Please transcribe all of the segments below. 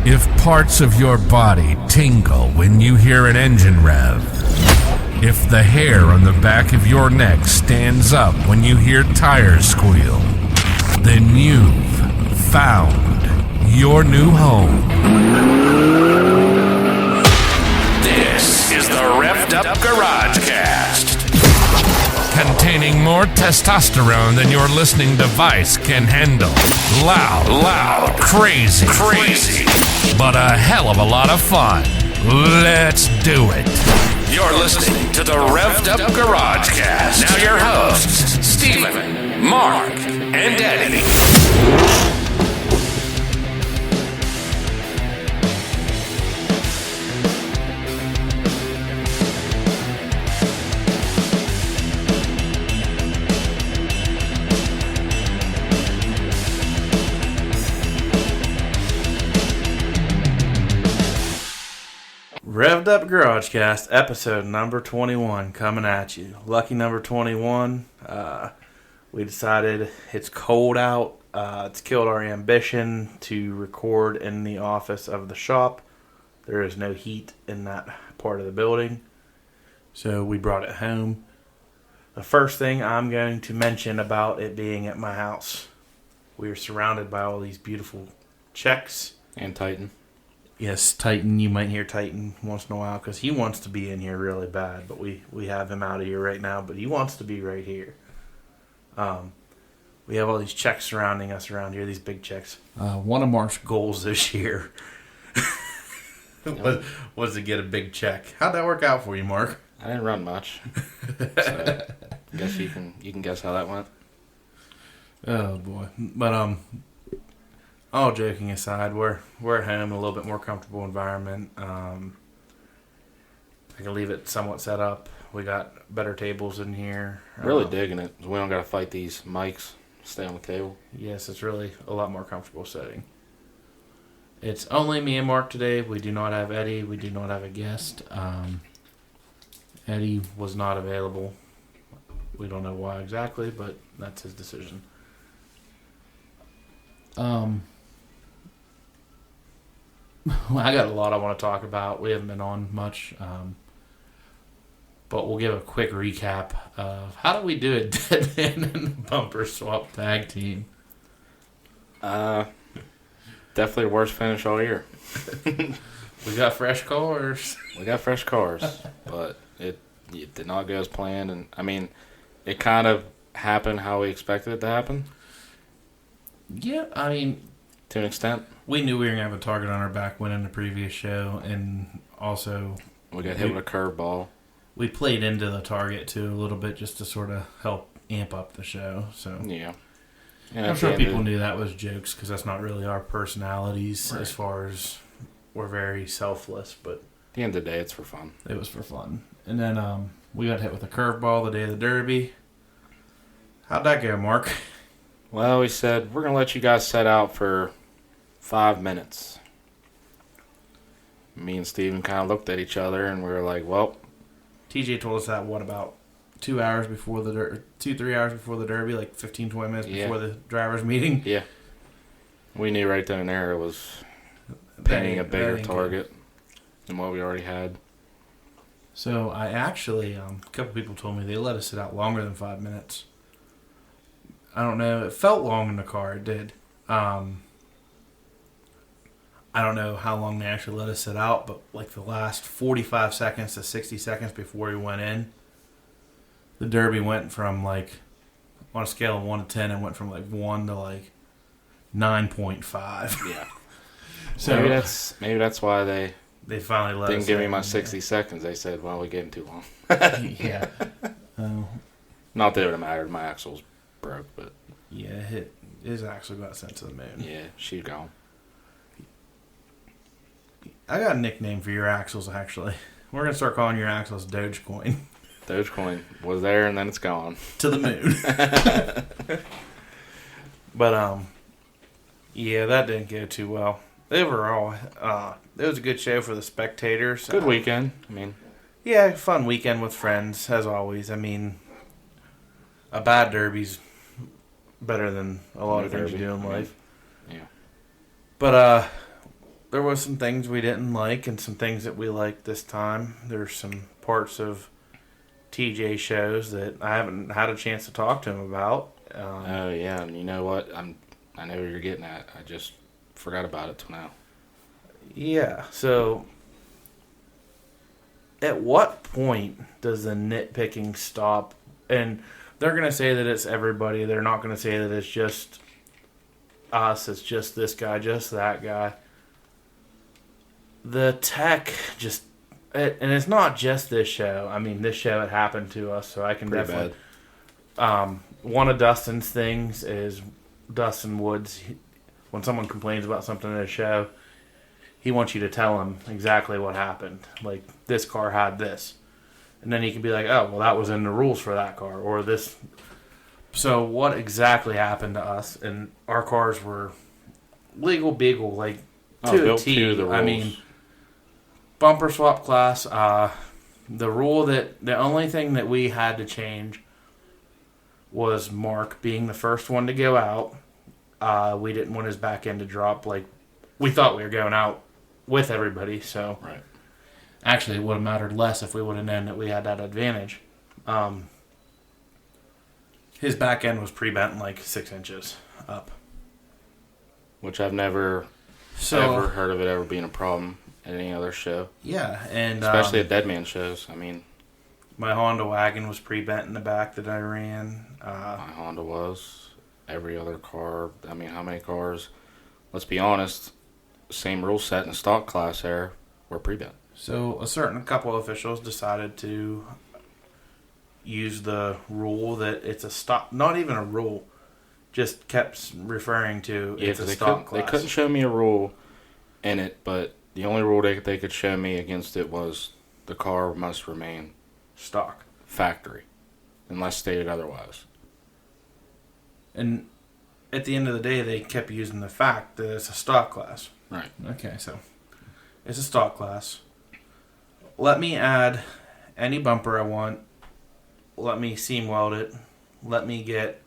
If parts of your body tingle when you hear an engine rev, if the hair on the back of your neck stands up when you hear tires squeal, then you've found your new home. This is the Revved Up Garage Cast, containing more testosterone than your listening device can handle. Loud, crazy, but a hell of a lot of fun. Let's do it. You're listening to the Revved Up Garage Cast. Now your hosts, Steven, Mark, and Eddie. Revved Up Garagecast, episode number 21, coming at you. Lucky number 21. We decided it's cold out. It's killed our ambition to record in the office of the shop. There is no heat in that part of the building, so we brought it home. The first thing I'm going to mention about it being at my house, we are surrounded by all these beautiful Czechs. And Titan. Yes, Titan. You might hear Titan once in a while because he wants to be in here really bad. But we have him out of here right now. But he wants to be right here. We have all these Czechs surrounding us around here. These big Czechs. One of Mark's goals this year was to get a big Czech. How'd that work out for you, Mark? I didn't run much. So I guess you can guess how that went. Oh boy! But all joking aside, we're at home in a little bit more comfortable environment. I can leave it somewhat set up. We got better tables in here. Really digging it. We don't got to fight these mics. Stay on the table. Yes, it's really a lot more comfortable setting. It's only me and Mark today. We do not have Eddie. We do not have a guest. Eddie was not available. We don't know why exactly, but that's his decision. I got a lot I want to talk about. We haven't been on much, but we'll give a quick recap of how did we do a Dead Man and Bumper Swap tag team. Definitely the worst finish all year. We got fresh cars. But it did not go as planned, and I mean, it kind of happened how we expected it to happen. Yeah, I mean, to an extent. We knew we were going to have a target on our back winning the previous show, and also we got hit with a curveball. We played into the target, too, a little bit just to sort of help amp up the show. So yeah. And I'm sure people knew that was jokes because that's not really our personalities as far as we're very selfless. But at the end of the day, it's for fun. It was for fun. And then we got hit with a curveball the day of the Derby. How'd that go, Mark? Well, we said, we're going to let you guys set out for 5 minutes. Me and Steven kind of looked at each other, and we were like, well. TJ told us that, about 2 hours before the 3 hours before the Derby, like 15, 20 minutes before the drivers' meeting? Yeah. We knew right then and there it was painting a bigger target than what we already had. So I actually, a couple people told me they let us sit out longer than 5 minutes. I don't know. It felt long in the car. It did. I don't know how long they actually let us sit out, but like the last 45 seconds to 60 seconds before we went in, the Derby went from like, on a scale of 1 to 10, it went from like 1 to like 9.5. Yeah. So maybe that's why they finally let us didn't give me my 60 seconds. They said, well, we gave them too long. Yeah. Not that it would have mattered. My axle's broke, but yeah, his axle got sent to the moon. Yeah, she's gone. I got a nickname for your axles, actually. We're gonna start calling your axles Dogecoin. Dogecoin was there, and then it's gone to the moon. But yeah, that didn't go too well. Overall, it was a good show for the spectators. Good weekend. I mean, yeah, fun weekend with friends as always. I mean, a bad derby's better than a lot of things you do in life. Yeah. But there was some things we didn't like and some things that we liked this time. There's some parts of TJ shows that I haven't had a chance to talk to him about. Oh yeah, and you know what? I know where you're getting at. I just forgot about it till now. Yeah, so at what point does the nitpicking stop? And they're going to say that it's everybody. They're not going to say that it's just us, it's just this guy, just that guy. The tech just, and it's not just this show. I mean, this show, it happened to us, so I can Pretty definitely. bad. One of Dustin's things is Dustin Woods, when someone complains about something in a show, he wants you to tell him exactly what happened. Like, this car had this. And then he can be like, oh, well, that was in the rules for that car, or this. So what exactly happened to us? And our cars were legal beagle, like, to a built T. to the rules. I mean, bumper swap class. The rule that the only thing that we had to change was Mark being the first one to go out. We didn't want his back end to drop. Like, we thought we were going out with everybody, so Right. actually it would have mattered less if we would have known that we had that advantage. His back end was pre-bent like 6 inches up. Which I've never ever heard of it ever being a problem at any other show. Yeah, and Especially at Dead Man shows. I mean, my Honda wagon was pre-bent in the back that I ran. my Honda was. Every other car. I mean, how many cars? Let's be honest. Same rule set in the stock class there were pre-bent. So a couple of officials decided to use the rule that it's a stock, not even a rule, just kept referring to it's a stock class. They couldn't show me a rule in it, but the only rule they could show me against it was the car must remain stock factory, unless stated otherwise. And at the end of the day, they kept using the fact that it's a stock class. Right. Okay, so it's a stock class. Let me add any bumper I want. Let me seam weld it. Let me get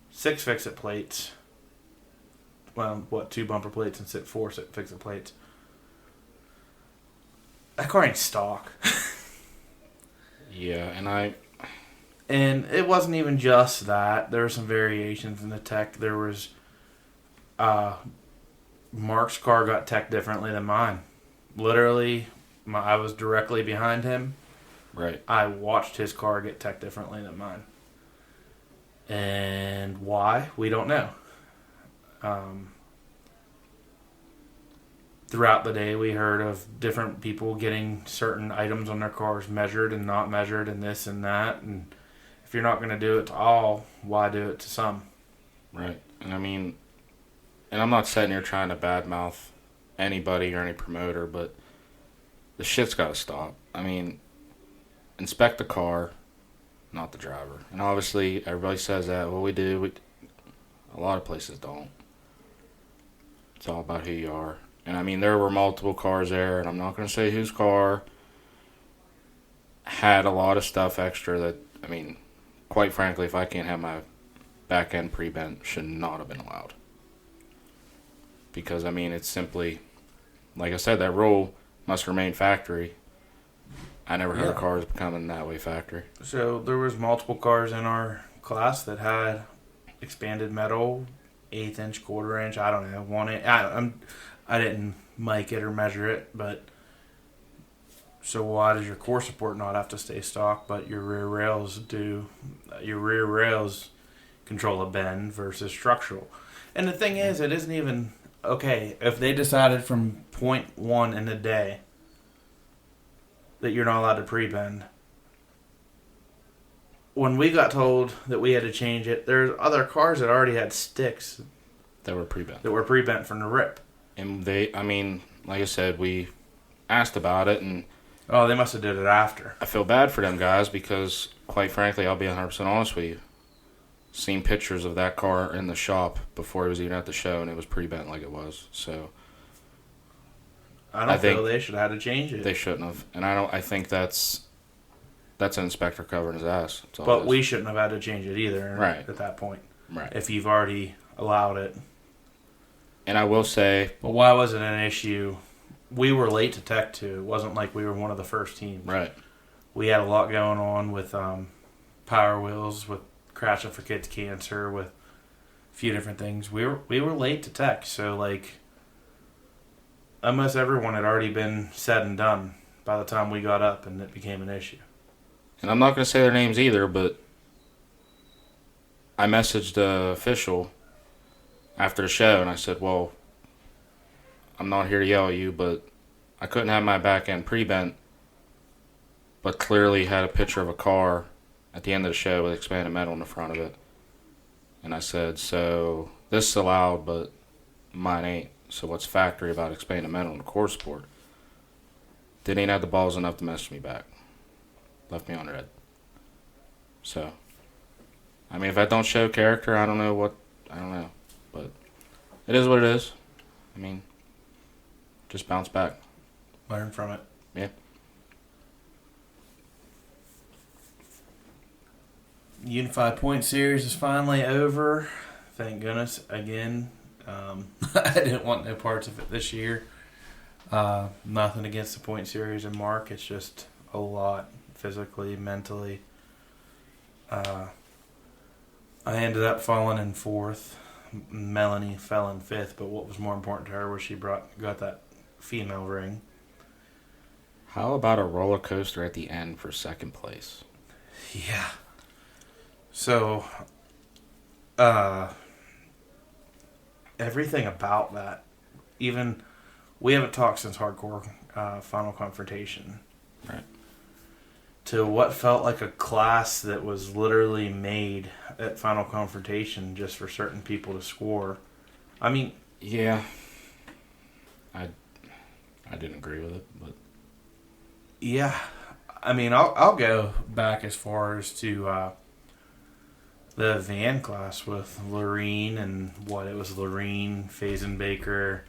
6 fix-it plates. Well, 2 bumper plates and 4 fix-it plates. That car ain't stock. Yeah, And it wasn't even just that. There were some variations in the tech. There was Mark's car got tech differently than mine. Literally, I was directly behind him. Right. I watched his car get tech differently than mine. And why? We don't know. Throughout the day, we heard of different people getting certain items on their cars measured and not measured and this and that. And if you're not going to do it to all, why do it to some? Right. And I mean, and I'm not sitting here trying to badmouth anybody or any promoter, but the shit's got to stop. I mean, inspect the car, not the driver. And obviously, everybody says that. Well, we do. A lot of places don't. It's all about who you are. And I mean, there were multiple cars there, and I'm not going to say whose car had a lot of stuff extra that, I mean, quite frankly, if I can't have my back end pre-bent, should not have been allowed. Because, I mean, it's simply, like I said, that rule must remain factory. I never heard of cars becoming that way factory. So there was multiple cars in our class that had expanded metal, 1/8 inch, 1/4 inch, I don't know, 1 inch. I didn't mic it or measure it, but so why does your core support not have to stay stock, but your rear rails do? Your rear rails control a bend versus structural. And the thing is, it isn't even, okay, if they decided from point 1 in the day that you're not allowed to pre-bend, when we got told that we had to change it, there's other cars that already had sticks That were pre-bent. that were pre-bent from the rip. And they, I mean, like I said, we asked about it, and Oh, they must have did it after. I feel bad for them guys because, quite frankly, I'll be 100% honest with you. Seen pictures of that car in the shop before it was even at the show, and it was pre-bent like it was. So I think feel they should have had to change it. they shouldn't have. And I think that's an inspector covering his ass. That's all But it is. we shouldn't have had to change it either Right. at that point. Right. If you've already allowed it. And I will say... But why was it an issue? We were late to Tech 2. It wasn't like we were one of the first teams. Right. We had a lot going on with Power Wheels, with Crashing for Kids Cancer, with a few different things. We were late to Tech, so like almost everyone had already been said and done by the time we got up, and it became an issue. And I'm not going to say their names either, but I messaged the official after the show, and I said, well, I'm not here to yell at you, but I couldn't have my back end pre-bent, but clearly had a picture of a car at the end of the show with expanded metal in the front of it. And I said, so this is allowed, but mine ain't. So what's factory about expanded metal in the core sport? Didn't have the balls enough to message me back. Left me on red. So, I mean, if I don't show character, I don't know. But it is what it is. I mean, just bounce back. Learn from it. Yeah. Unified Point Series is finally over. Thank goodness. Again, I didn't want no parts of it this year. Nothing against the Point Series and Mark. It's just a lot physically, mentally. I ended up falling in fourth. Melanie fell in fifth, but what was more important to her was she got that female ring. How about a roller coaster at the end for second place? Yeah. So, everything about that, even, we haven't talked since Hardcore Final Confrontation. Right. To what felt like a class that was literally made at Final Confrontation just for certain people to score. I mean... Yeah. I didn't agree with it, but... Yeah. I mean, I'll go back as far as to... the van class with Lorene and it was Lorene, Fazenbaker.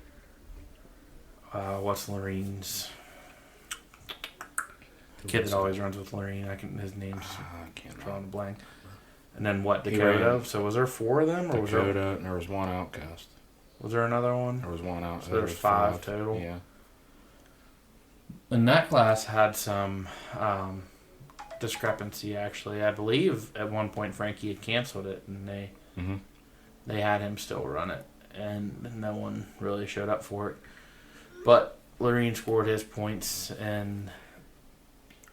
What's Lorene's kid that always runs with Lorene? His name's drawing a blank. And then Dakota. So was there four of them, or was there? Dakota, and there was one outcast. Was there another one? There was one out. So there's five total. Yeah. And that class had some discrepancy, actually. I believe at one point Frankie had canceled it, and they had him still run it, and no one really showed up for it. But Lorene scored his points, and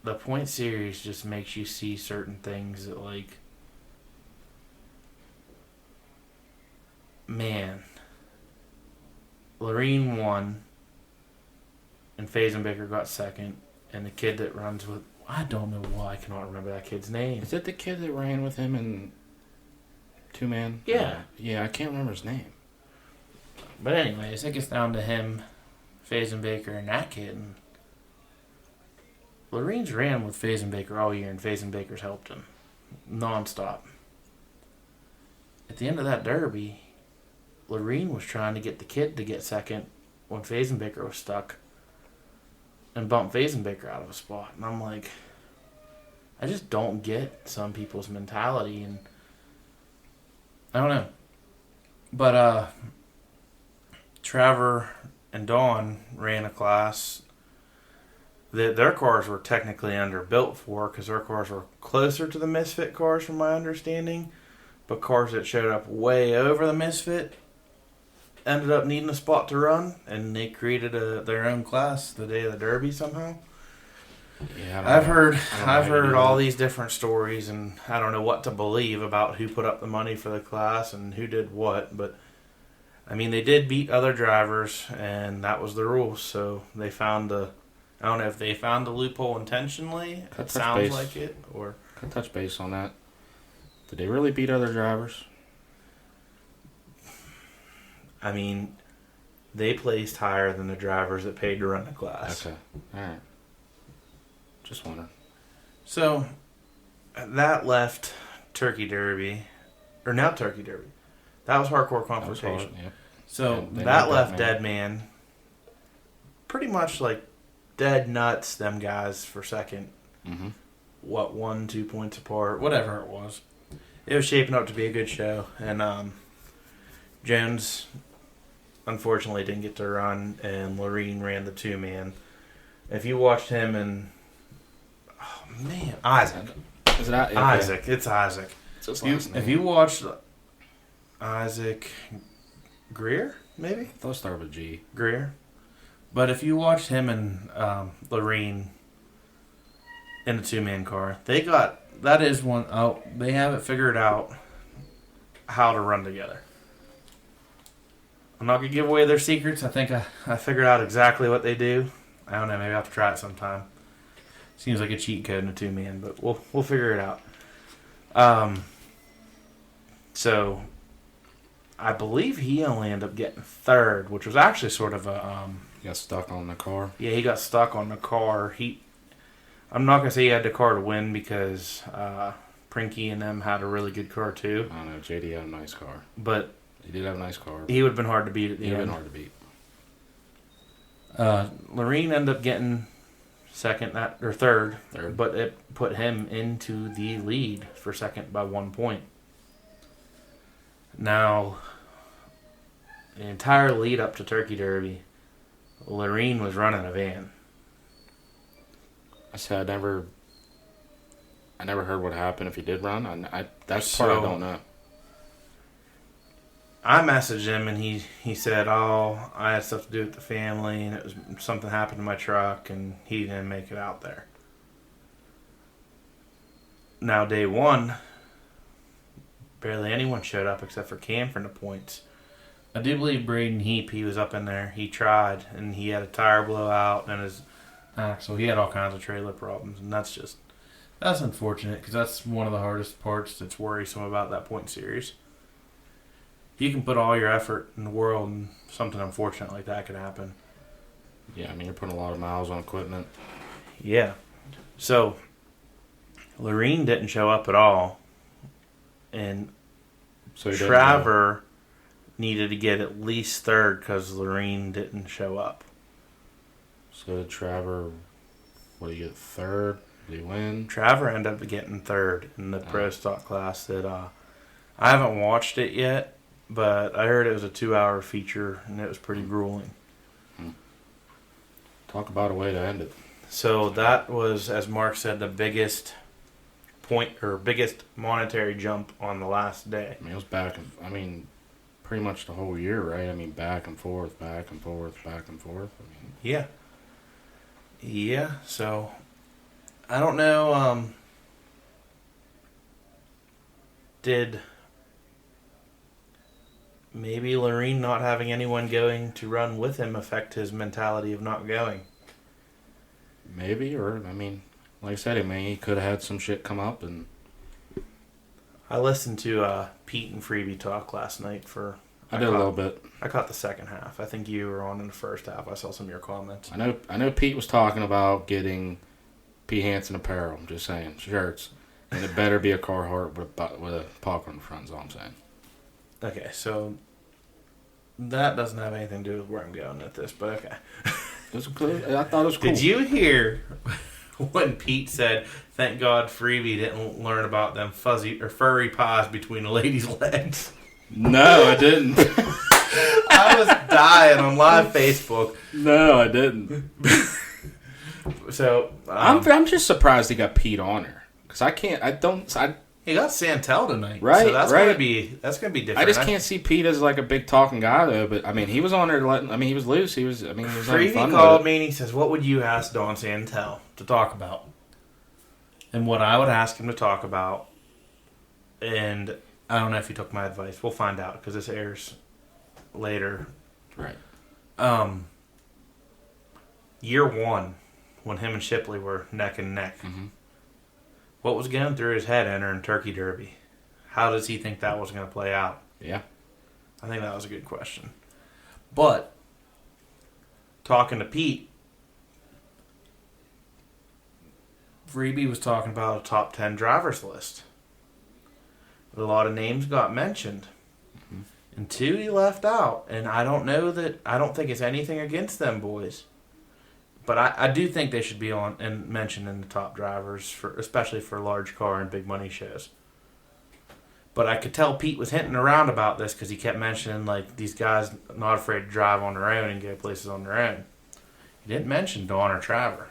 the point series just makes you see certain things that, like, man, Lorene won, and Fazenbaker got second, and the kid that runs with, I don't know why I cannot remember that kid's name. Is it the kid that ran with him in two-man? Yeah. Yeah, I can't remember his name. But anyways, it gets down to him, Fazenbaker, and that kid. And Lorene's ran with Fazenbaker all year, and Fazenbaker's helped him nonstop. At the end of that derby, Lorene was trying to get the kid to get second when Fazenbaker was stuck and bumped Fazenbaker out of a spot. And I'm like, I just don't get some people's mentality, and I don't know. But Trevor and Dawn ran a class that their cars were technically underbuilt for, because their cars were closer to the Misfit cars from my understanding, but cars that showed up way over the Misfit ended up needing a spot to run, and they created their own class the day of the Derby somehow. Yeah, I've heard all these different stories, and I don't know what to believe about who put up the money for the class and who did what, but I mean, they did beat other drivers, and that was the rules. So they found I don't know if they found the loophole intentionally. It sounds like it, or Can I touch base on that? Did they really beat other drivers? I mean, they placed higher than the drivers that paid to run the class. Okay, all right. Just wondering. So that left Turkey Derby, or not Turkey Derby. That was Hardcore Confrontation. Yep. So that left Dead Man pretty much like dead nuts, them guys, for second. Mm-hmm. 1-2 points apart, whatever it was. It was shaping up to be a good show. And Jones unfortunately didn't get to run, and Lorene ran the 2-man. If you watched him and Isaac. Is it okay. Isaac. It's Isaac. It's his last name. If you watched Isaac Greer, maybe? They'll start with G. Greer. But if you watched him and Lorene in the 2-man car, they have it figured out how to run together. I'm not going to give away their secrets. I think I figured out exactly what they do. I don't know. Maybe I'll have to try it sometime. Seems like a cheat code in a 2-man, but we'll figure it out. So I believe he only ended up getting third, which was actually sort of a He got stuck on the car. Yeah, he got stuck on the car. I'm not gonna say he had the car to win because Prinky and them had a really good car too. I don't know. JD had a nice car, but he did have a nice car. He would have been hard to beat at the end. He would have been hard to beat. Lorene ended up getting third, but it put him into the lead for second by 1 point. Now, the entire lead up to Turkey Derby, Lorene was running a van. I said I never heard what happened if he did run. That's part I don't know. I messaged him and he said, "Oh, I had stuff to do with the family and it was something happened to my truck and he didn't make it out there." Now day one, barely anyone showed up except for Cam for the points. I do believe Braden Heap, he was up in there. He tried and he had a tire blowout and his axle. He had all kinds of trailer problems and that's unfortunate because that's one of the hardest parts that's worrisome about that point series. You can put all your effort in the world and something unfortunate like that could happen. Yeah, I mean, you're putting a lot of miles on equipment. Yeah. So, Lorene didn't show up at all. And So Traver needed to get at least third because Lorene didn't show up. So did Traver, what did he get, third? Did he win? Traver ended up getting third in the pro stock class that I haven't watched it yet. But I heard it was a 2-hour feature, and it was pretty grueling. Talk about a way to end it. So that was, as Mark said, the biggest monetary jump on the last day. I mean, it was pretty much the whole year, right? I mean, back and forth, back and forth, back and forth. I mean, Yeah, so I don't know, did maybe Lorene not having anyone going to run with him affect his mentality of not going? maybe, or, I mean, like I said, he could have had some shit come up, and I listened to Pete and Freebie talk last night I did a little bit. I caught the second half. I think you were on in the first half. I saw some of your comments. I know Pete was talking about getting P. Hansen apparel. I'm just saying, shirts. And it better be a Carhartt with a pocket on the front is all I'm saying. Okay, so that doesn't have anything to do with where I'm going with this, but okay. I thought it was cool. Did you hear when Pete said, "Thank God Freebie didn't learn about them fuzzy or furry paws between a lady's legs"? No, I didn't. I was dying on live Facebook. No, I didn't. So I'm just surprised he got Pete on her because he got Santel tonight, right? So that's right. gonna be different. I just can't see Pete as like a big talking guy though. But I mean, he was on her. He was loose. He was having Freebie fun called with me and he says, "What would you ask Don Santel to talk about?" And what I would ask him to talk about, and I don't know if he took my advice. We'll find out because this airs later. Right. Year one, when him and Shipley were neck and neck. Mm-hmm. What was going through his head entering Turkey Derby? How does he think that was going to play out? Yeah. I think that was a good question. But, talking to Pete, Freebie was talking about a top 10 drivers list. A lot of names got mentioned. Mm-hmm. And 2 he left out. And I don't think it's anything against them boys. But I do think they should be on and mentioned in the top drivers, especially for large car and big money shows. But I could tell Pete was hinting around about this because he kept mentioning, like, these guys not afraid to drive on their own and go places on their own. He didn't mention Dawn or Traver.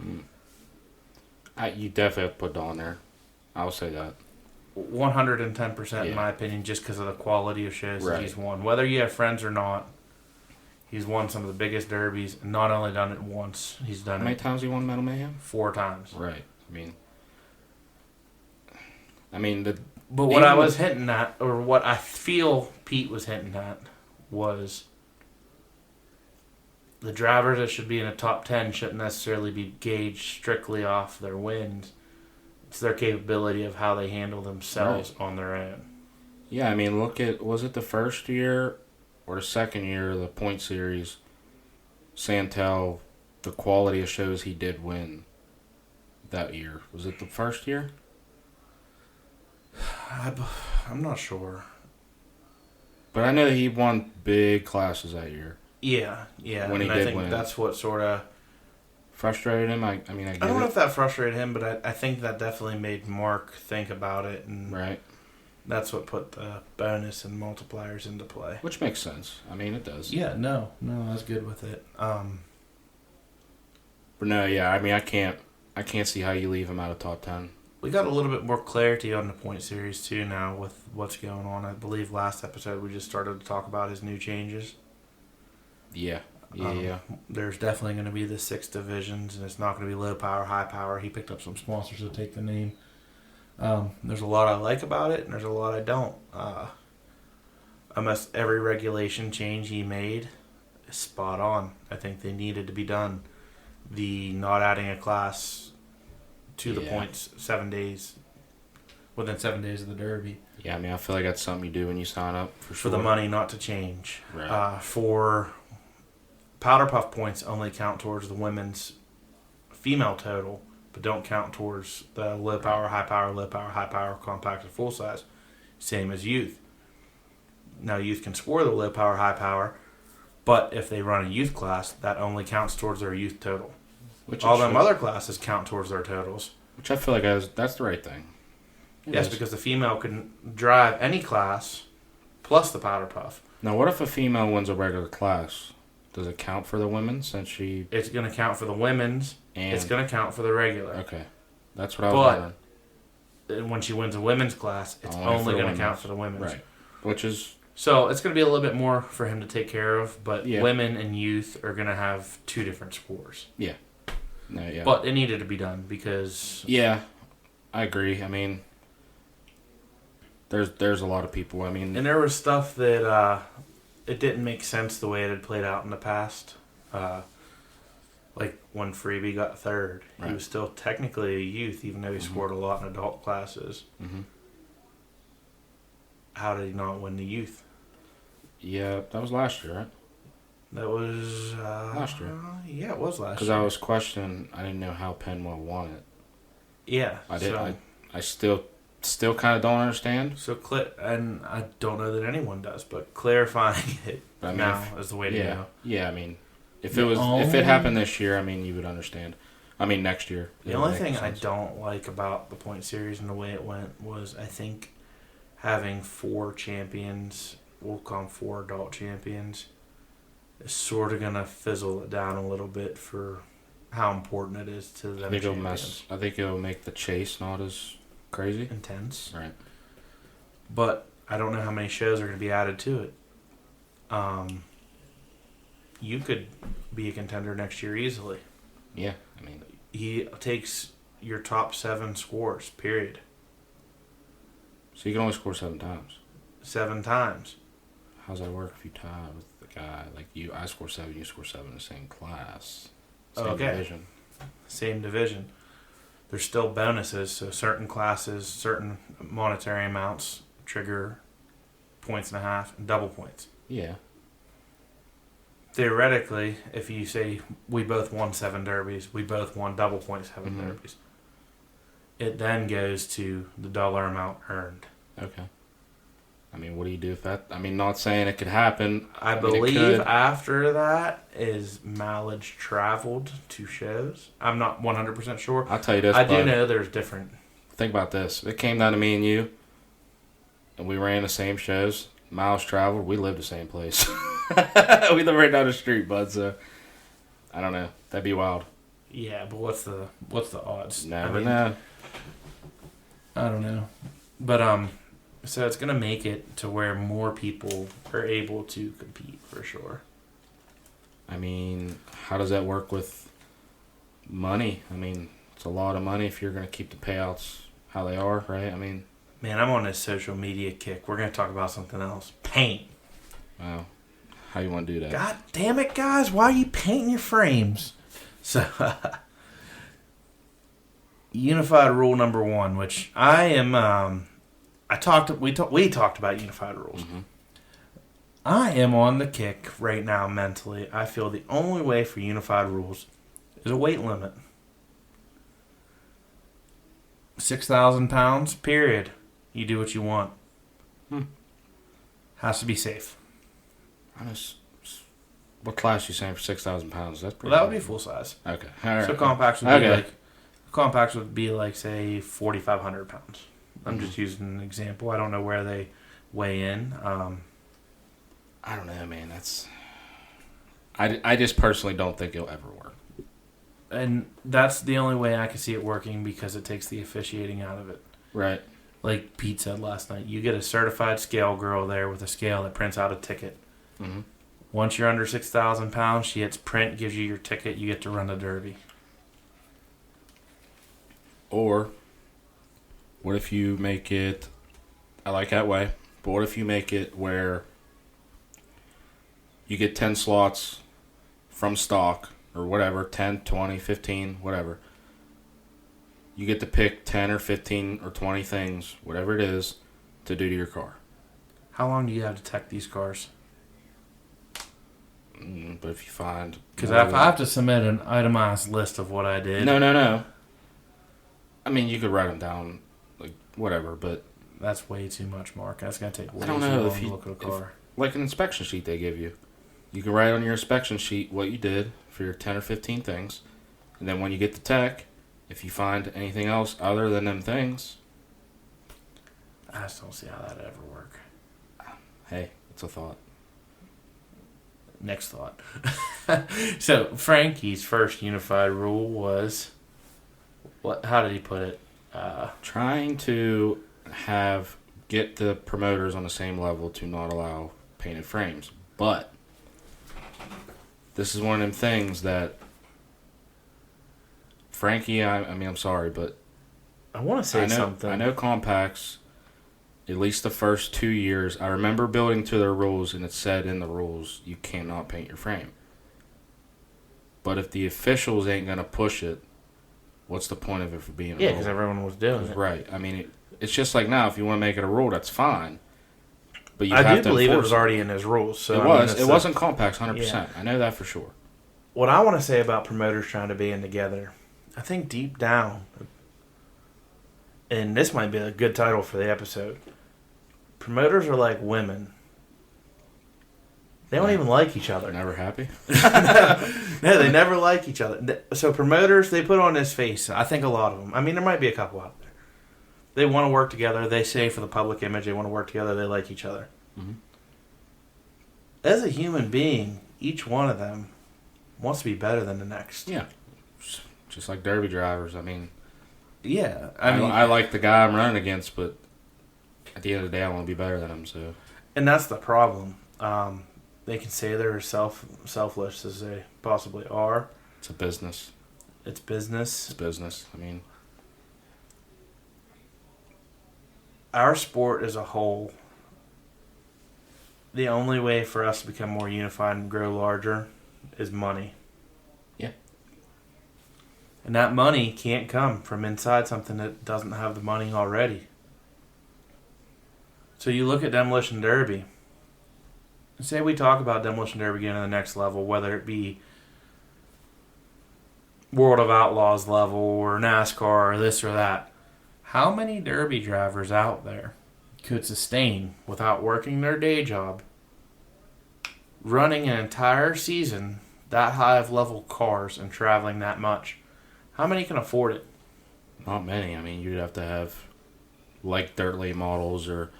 You definitely have to put Dawn there. I'll say that. 110% in my opinion, just because of the quality of shows that he's won. Whether you have friends or not, he's won some of the biggest derbies. And not only done it once, he's done it. How many times he won Metal Mayhem? 4 times. Right. But what I was hinting at, or what I feel Pete was hinting at, was the drivers that should be in the top 10 shouldn't necessarily be gauged strictly off their wins. It's their capability of how they handle themselves on their own. Yeah, look at, was it the first year or the second year of the point series, Santel, the quality of shows he did win that year. Was it the first year? I'm not sure. But I know that he won big classes that year. Yeah. When he did win. I think that's what sort of frustrated him. I don't know if that frustrated him, but I think that definitely made Mark think about it, and that's what put the bonus and multipliers into play. Which makes sense. It does. Yeah, no, I was good with it. But no, yeah, I can't see how you leave him out of top 10. We got a little bit more clarity on the point series too now with what's going on. I believe last episode we just started to talk about his new changes. Yeah. There's definitely going to be the 6 divisions, and it's not going to be low power, high power. He picked up some sponsors to take the name. There's a lot I like about it, and there's a lot I don't. Almost every regulation change he made is spot on. I think they needed to be done. The not adding a class to the points 7 days, within 7 days of the Derby. Yeah, I feel like that's something you do when you sign up for sure. For the money not to change. Right. For Powder Puff points only count towards the women's female total, but don't count towards the low power, high power, low power, high power, compact, and full size. Same as youth. Now youth can score the low power, high power, but if they run a youth class, that only counts towards their youth total. All them other classes count towards their totals. Which I feel like that's the right thing. Yes, because the female can drive any class plus the Powder Puff. Now, what if a female wins a regular class? Does it count for the women since she... It's going to count for the women's, and it's going to count for the regular. Okay. That's what I was wondering. But when she wins a women's class, it's only going to count for the women's. Right. Which is... So it's going to be a little bit more for him to take care of, but women and youth are going to have 2 different scores. Yeah. No, yeah. But it needed to be done because... Yeah, I agree. There's a lot of people. And there was stuff that it didn't make sense the way it had played out in the past. Like when Freebie got 3rd, he was still technically a youth, even though he scored a lot in adult classes. Mm-hmm. How did he not win the youth? Yeah, that was last year, right? That was... last year. Yeah, it was last year. Because I was questioning, I didn't know how Penwell won it. Yeah. I did. I still kind of don't understand. So, and I don't know that anyone does, but clarifying it now is the way to go. Yeah, if it happened this year, you would understand. Next year. The only thing I don't like about the point series and the way it went was, I think, having 4 champions, we'll call them 4 adult champions, is sort of going to fizzle it down a little bit for how important it is to them champions. I think it'll make the chase not as crazy. Intense. Right. But I don't know how many shows are going to be added to it. You could be a contender next year easily. Yeah, he takes your top 7 scores, period. So you can only score 7 times. 7 times. How's that work if you tie with the guy like you? I score 7, you score 7 in the same class, same division. Same division. There's still bonuses, so certain classes, certain monetary amounts trigger 1.5 and double points. Yeah. Theoretically, if you say we both won 7 derbies, we both won double points 7 derbies, it then goes to the dollar amount earned. Okay. What do you do if that... not saying it could happen. I believe after that is mileage traveled to shows. I'm not 100% sure. I'll tell you this, I do know there's different... Think about this. If it came down to me and you, and we ran the same shows, miles traveled, we lived the same place. We live right down the street, bud. So I don't know. That'd be wild. Yeah, but what's the odds? Never know. I don't know. But so it's gonna make it to where more people are able to compete for sure. I mean, how does that work with money? I mean, it's a lot of money if you're going to keep the payouts how they are, right? I mean, man, I'm on this social media kick. We're gonna talk about something else. Paint. wow. How you want to do that? God damn it, guys! Why are you painting your frames? So, unified rule number 1, which I am. We talked about unified rules. Mm-hmm. I am on the kick right now mentally. I feel the only way for unified rules is a weight limit. 6,000 pounds, period. You do what you want. Has to be safe. What class you saying for 6,000 pounds? That's pretty. Well, that would be full size. Okay. All right. So compacts would be like say 4,500 pounds. I'm just using an example. I don't know where they weigh in. I don't know, man. I just personally don't think it'll ever work. And that's the only way I can see it working because it takes the officiating out of it. Right. Like Pete said last night, you get a certified scale girl there with a scale that prints out a ticket. Mm-hmm. Once you're under 6,000 pounds, she hits print, gives you your ticket, you get to run the derby. Or, what if you make it, I like that way, but what if you make it where you get 10 slots from stock, or whatever, 10, 20, 15, whatever. You get to pick 10 or 15 or 20 things, whatever it is, to do to your car. How long do you have to tech these cars? But if you find... Because if I have to submit an itemized list of what I did... No. I mean, you could write them down, like, whatever, but... That's way too much, Mark. That's going to take way too long to look at a car. Like an inspection sheet they give you. You can write on your inspection sheet what you did for your 10 or 15 things. And then when you get the tech, if you find anything else other than them things... I just don't see how that'd ever work. Hey, it's a thought. Next thought. So, Frankie's first unified rule was... How did he put it? Trying to get the promoters on the same level to not allow painted frames. But this is one of them things that Frankie, I mean, I'm sorry, but I want to say something. I know compacts, at least the first 2 years, I remember building to their rules, and it said in the rules, you cannot paint your frame. But if the officials ain't going to push it, what's the point of it for being a rule? Yeah, because everyone was doing it. Right. I mean, it's just like now, if you want to make it a rule, that's fine. But I do believe it was already in his rules. So it wasn't compacts 100%. Yeah. I know that for sure. What I want to say about promoters trying to band together, I think deep down, and this might be a good title for the episode, promoters are like women. They don't even like each other. They're never happy? No, they never like each other. So promoters, they put on this face. I think a lot of them. I mean, there might be a couple out there. They want to work together. They say for the public image, they want to work together. They like each other. Mm-hmm. As a human being, each one of them wants to be better than the next. Yeah. Just like derby drivers. I mean... Yeah. I like the guy I'm running against, but at the end of the day, I want to be better than him. So. And that's the problem. They can say they're selfless as they possibly are. It's a business. It's business. It's business. I mean, our sport as a whole, the only way for us to become more unified and grow larger is money. Yeah. And that money can't come from inside something that doesn't have the money already. So you look at Demolition Derby. Say we talk about Demolition Derby getting to the next level, whether it be World of Outlaws level or NASCAR or this or that. How many derby drivers out there could sustain without working their day job, running an entire season that high of level cars and traveling that much? How many can afford it? Not many. I mean, you'd have to have like dirt late models or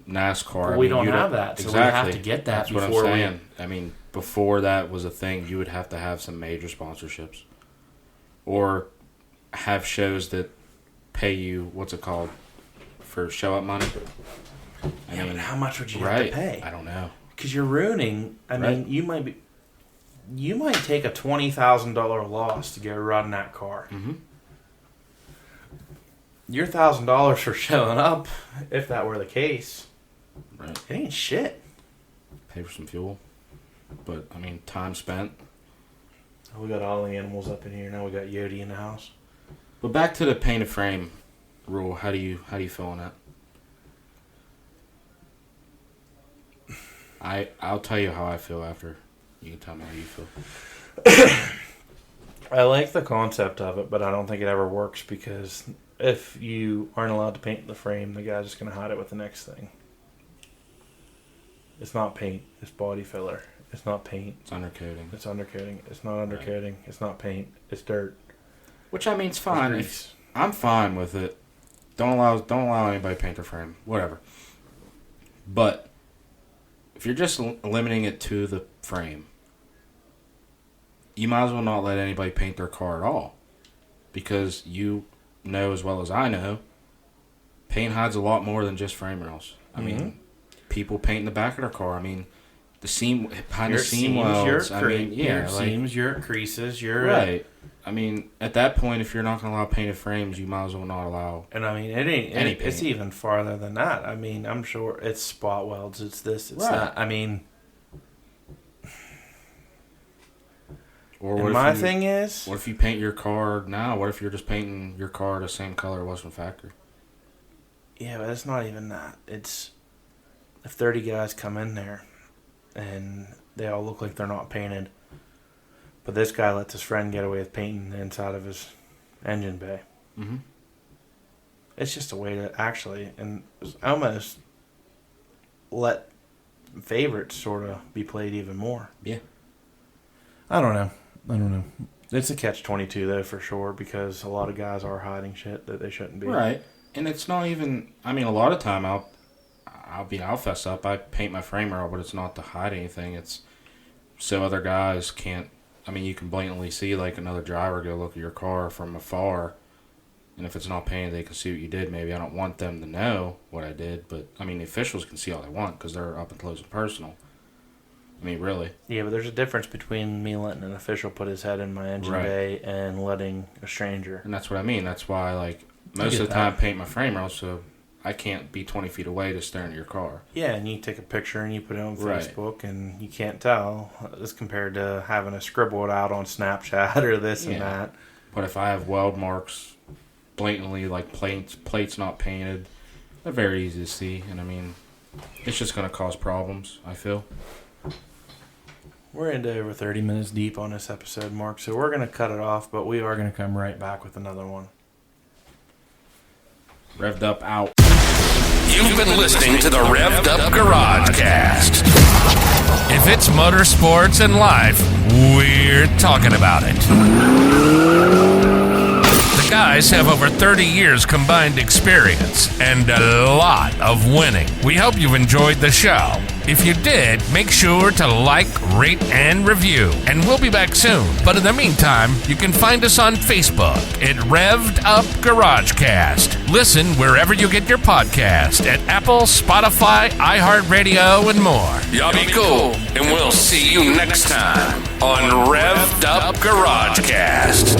NASCAR. But we don't have that, so we have to get that That's what I'm saying. I mean, before that was a thing, you would have to have some major sponsorships. Or have shows that pay you, what's it called, for show-up money. I mean, how much would you have to pay? I don't know. Because you're ruining, I mean, you might take a $20,000 loss to go run that car. Mm-hmm. Your $1,000 for showing up, if that were the case, right, it ain't shit. Pay for some fuel. But, I mean, time spent. We got all the animals up in here. Now we got Yodi in the house. But back to the painted frame rule. How do you feel on that? I'll tell you how I feel after you can tell me how you feel. I like the concept of it, but I don't think it ever works because if you aren't allowed to paint the frame, the guy's just going to hide it with the next thing. It's not paint. It's body filler. It's not paint. It's undercoating. It's undercoating. It's not undercoating. Right. It's not paint. It's dirt. Which I mean, it's fine. I'm fine with it. Don't allow anybody to paint their frame. Whatever. But if you're just limiting it to the frame, you might as well not let anybody paint their car at all. Because you know as well as I know, paint hides a lot more than just frame rails. I mean, people paint the back of their car. I mean, the seam behind the seam welds. Your seams, your creases, your right. I mean, at that point, if you're not going to allow painted frames, you might as well not allow. And I mean, it's even farther than that. I mean, I'm sure it's spot welds. It's this. It's that. I mean, or what thing is, what if you paint your car now? What if you're just painting your car the same color it was from factory? Yeah, but it's not even that. It's if 30 guys come in there and they all look like they're not painted. But this guy lets his friend get away with painting the inside of his engine bay. Mm-hmm. It's just a way to actually and almost let favorites sort of be played even more. Yeah. I don't know. It's a catch-22 though for sure because a lot of guys are hiding shit that they shouldn't be. Right. And it's not even. I mean, a lot of time I'll fess up. I paint my frame rail, but it's not to hide anything. It's so other guys can't. I mean, you can blatantly see like another driver go look at your car from afar, and if it's not painted, they can see what you did. Maybe I don't want them to know what I did, but I mean, the officials can see all they want because they're up and close and personal. I mean, really. Yeah, but there's a difference between me letting an official put his head in my engine bay and letting a stranger. And that's what I mean. That's why, like, most of the time I paint my frame rail so I can't be 20 feet away to stare into your car. Yeah, and you take a picture and you put it on Facebook and you can't tell as compared to having to scribble it out on Snapchat or this and that. But if I have weld marks blatantly, like plates not painted, they're very easy to see. And I mean, it's just going to cause problems, I feel. We're into over 30 minutes deep on this episode, Mark, so we're going to cut it off, but we are going to come right back with another one. Revved Up out. You've been listening to the Revved Up Garage Cast. If it's motorsports and life, we're talking about it. The guys have over 30 years combined experience and a lot of winning. We hope you've enjoyed the show. If you did, make sure to like, rate, and review. And we'll be back soon. But in the meantime, you can find us on Facebook at Revved Up Garage Cast. Listen wherever you get your podcast at Apple, Spotify, iHeartRadio, and more. Y'all be cool, and we'll see you next time on Revved Up Garage Cast.